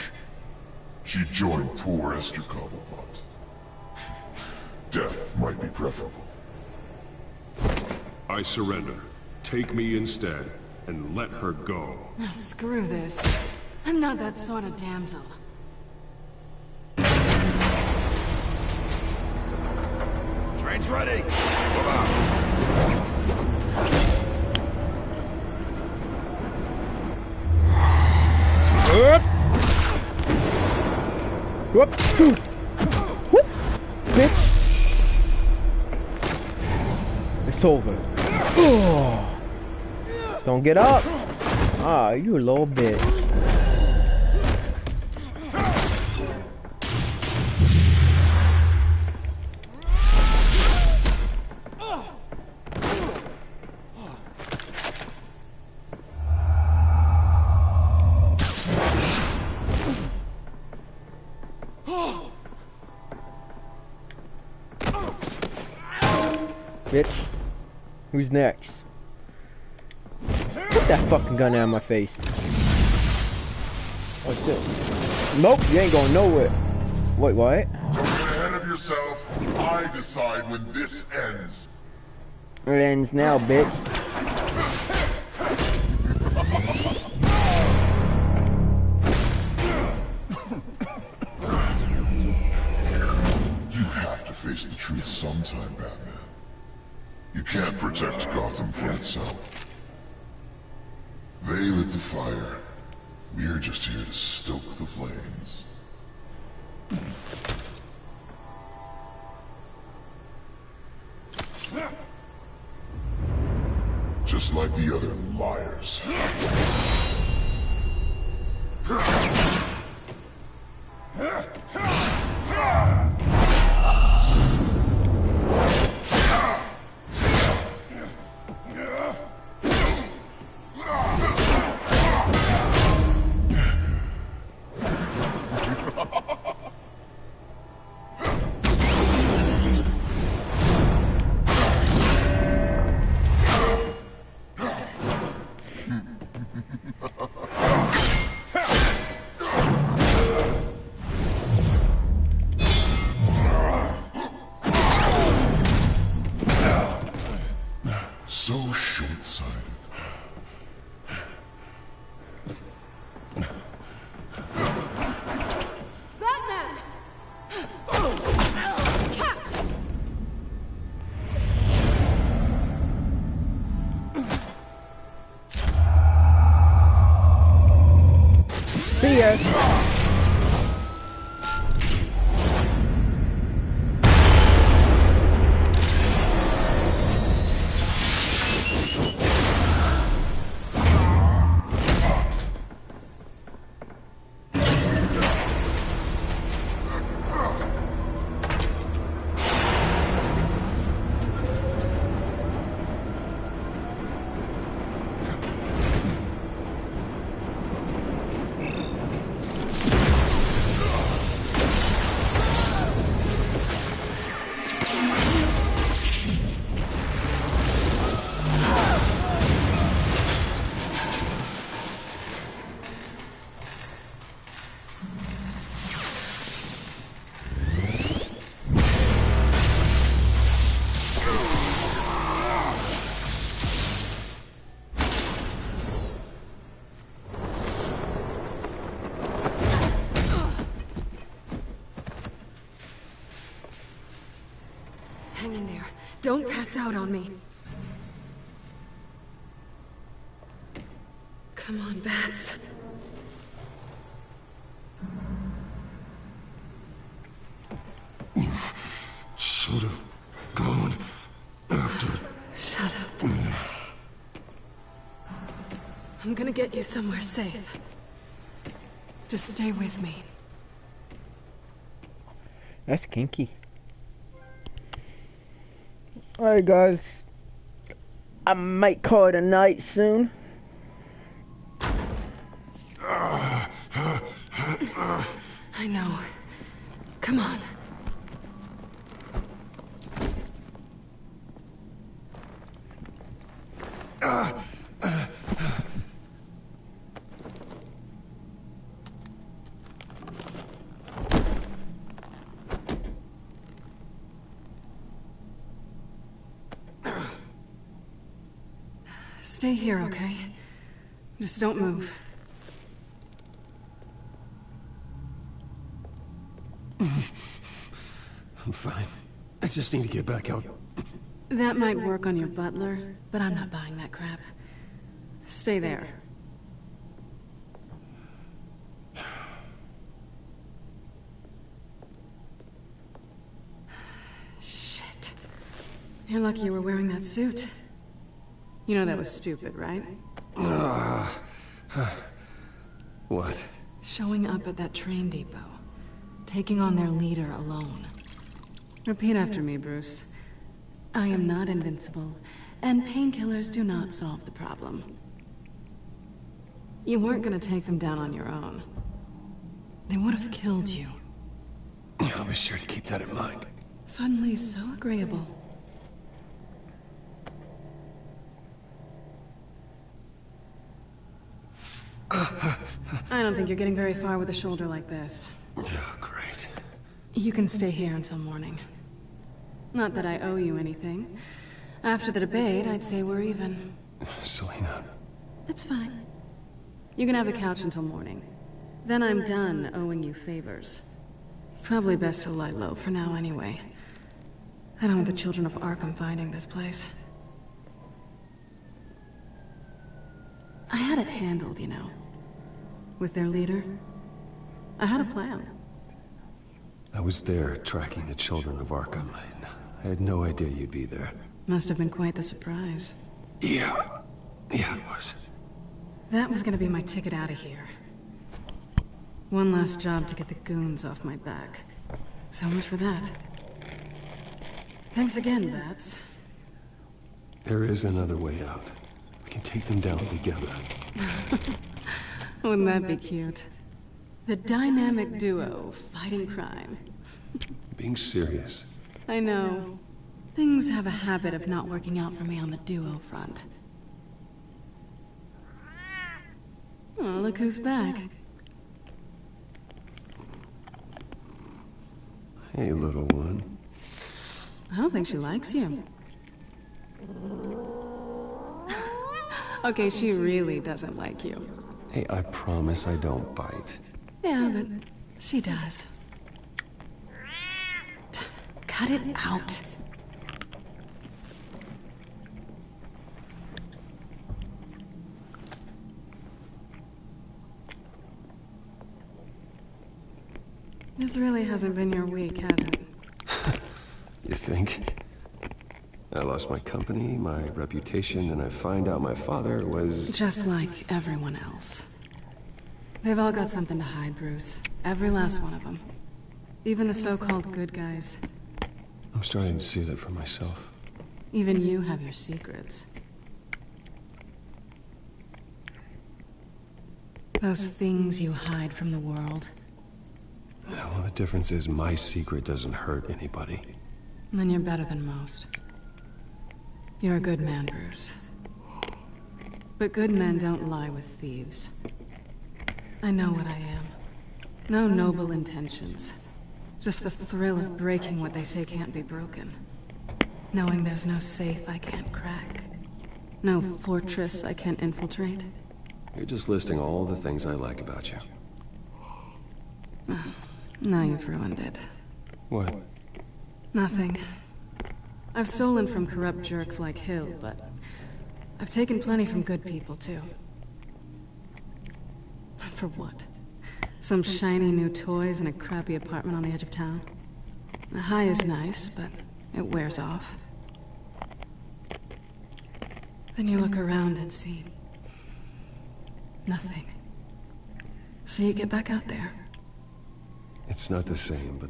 She joined poor Esther Cobblepot. Death might be preferable. I surrender. Take me instead, and let her go. Now screw this. I'm not that sort of damsel. Train's ready! Come on! Whoop! Whoop! Bitch! It's over. Oh. Don't get up! Ah, you a little bitch. Bitch. Who's next? Put that fucking gun out of my face. What's this? Nope, you ain't going nowhere. Wait, what? Don't get ahead of yourself. I decide when this ends. It ends now, bitch. You have to face the truth sometime, Batman. You can't protect Gotham from itself. They lit the fire. We're just here to stoke the flames. Just like the other liars. So short-sighted. Batman! Catch! See ya! Don't pass out on me. Come on, Bats. Should have gone after. Shut up. I'm gonna get you somewhere safe. Just stay with me. That's kinky. Alright guys, I might call it a night soon. I know. Come on. Stay here, okay? Just don't move. I'm fine. I just need to get back out. That might work on your butler, but I'm not buying that crap. Stay there. Shit. You're lucky you were wearing that suit. You know that was stupid, right? What? Showing up at that train depot. Taking on their leader alone. Repeat after me, Bruce. I am not invincible, and painkillers do not solve the problem. You weren't gonna take them down on your own. They would have killed you. I'll be sure to keep that in mind. Suddenly so agreeable. I don't think you're getting very far with a shoulder like this. Oh, great. You can stay here until morning. Not that I owe you anything. After the debate, I'd say we're even. Selena. It's fine. You can have the couch until morning. Then I'm done owing you favors. Probably best to lie low for now anyway. I don't want the children of Arkham finding this place. I had it handled, you know. With their leader. I had a plan. I was there tracking the children of Arkham. I had no idea you'd be there. Must have been quite the surprise. Yeah. Yeah, it was. That was gonna be my ticket out of here. One last job to get the goons off my back. So much for that. Thanks again, Bats. There is another way out. We can take them down together. Wouldn't that be cute? The dynamic duo fighting crime. Being serious. I know. Things have a habit of not working out for me on the duo front. Oh, look who's back. Hey, little one. I don't think she likes you. Okay, she really doesn't like you. Hey, I promise I don't bite. Yeah, but she does. Cut it out. This really hasn't been your week, has it? You think? I lost my company, my reputation, and I find out my father was... Just like everyone else. They've all got something to hide, Bruce. Every last one of them. Even the so-called good guys. I'm starting to see that for myself. Even you have your secrets. Those things you hide from the world. Yeah, well, the difference is my secret doesn't hurt anybody. Then you're better than most. You're a good man, Bruce. But good men don't lie with thieves. I know what I am. No noble intentions. Just the thrill of breaking what they say can't be broken. Knowing there's no safe I can't crack. No fortress I can't infiltrate. You're just listing all the things I like about you. Now you've ruined it. What? Nothing. I've stolen from corrupt jerks like Hill, but I've taken plenty from good people, too. For what? Some shiny new toys and a crappy apartment on the edge of town? The high is nice, but it wears off. Then you look around and see nothing. So you get back out there. It's not the same, but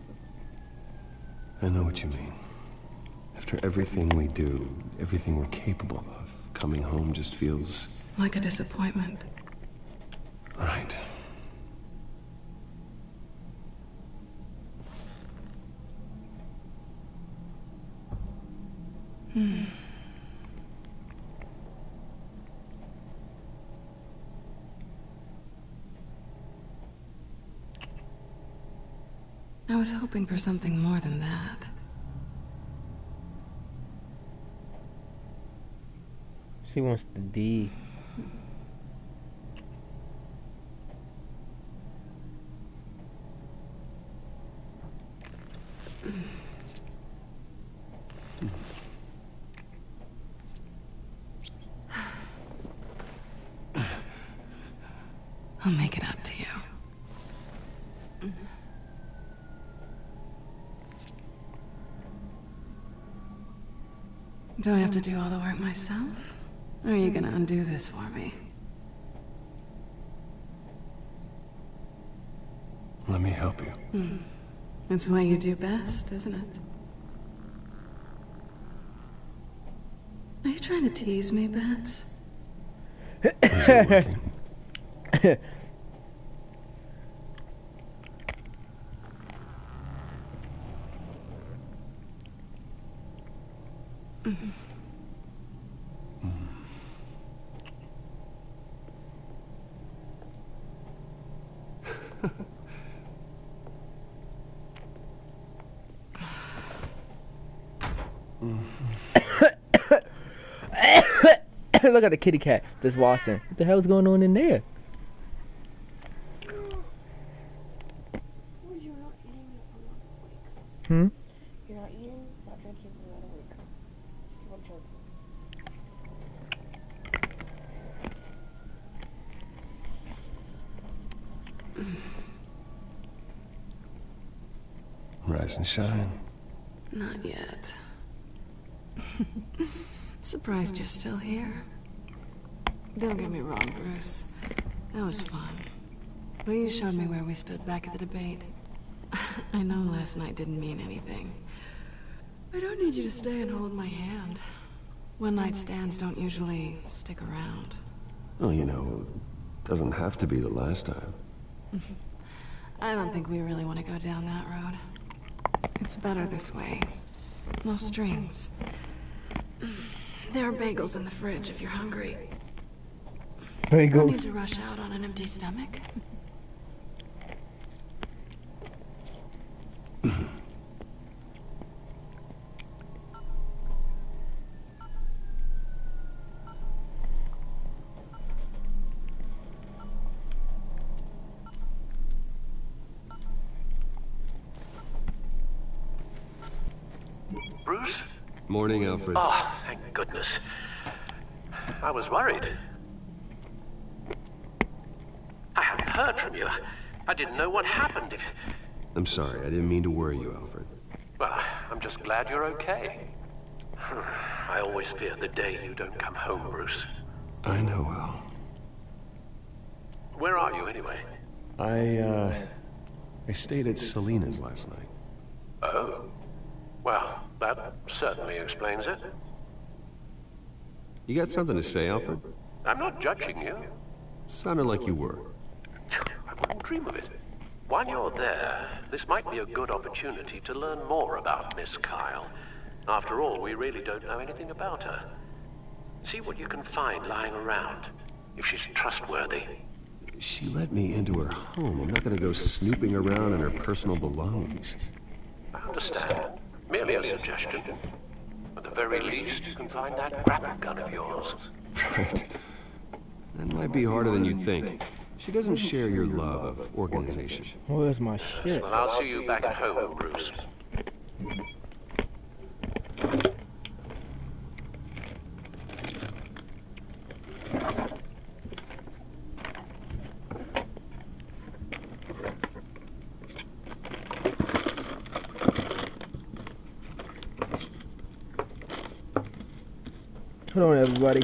I know what you mean. After everything we do, everything we're capable of, coming home just feels... like a disappointment. Right. I was hoping for something more than that. She wants the D. I'll make it up to you. Do I have to do all the work myself? Or are you gonna undo this for me? Let me help you. It's what you do best, isn't it? Are you trying to tease me, Bats? Is it working? Look at the kitty cat just washing. What the hell's going on in there? Hmm? You're not eating, not drinking, you're not awake. Keep on choking. Rise and shine. Not yet. Surprised you're still here. Don't get me wrong, Bruce. That was fun. But you showed me where we stood back at the debate. I know last night didn't mean anything. I don't need you to stay and hold my hand. One-night stands don't usually stick around. Well, you know, it doesn't have to be the last time. I don't think we really want to go down that road. It's better this way. No strings. There are bagels in the fridge if you're hungry. Bagels. Don't need to rush out on an empty stomach. Bruce? Morning, Alfred. Oh, thank goodness. I was worried. I hadn't heard from you. I didn't know what happened. I'm sorry, I didn't mean to worry you, Alfred. Well, I'm just glad you're okay. I always fear the day you don't come home, Bruce. I know, Al. Where are you, anyway? I stayed at Selena's last night. Oh. Well, that certainly explains it. You got something to say, Alfred? I'm not judging you. Sounded like you were. I wouldn't dream of it. While you're there, this might be a good opportunity to learn more about Miss Kyle. After all, we really don't know anything about her. See what you can find lying around, if she's trustworthy. She let me into her home. I'm not gonna go snooping around in her personal belongings. I understand. Merely a suggestion. At the very least, you can find that grapple gun of yours. Right. That might be harder than you think. She doesn't share your love of organization. Where's my shit? Well, I'll see you back at home, Bruce. Hold on, everybody.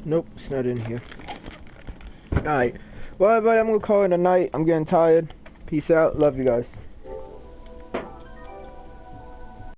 Nope, it's not in here. Alright. Well, everybody, I'm going to call it a night. I'm getting tired. Peace out. Love you guys.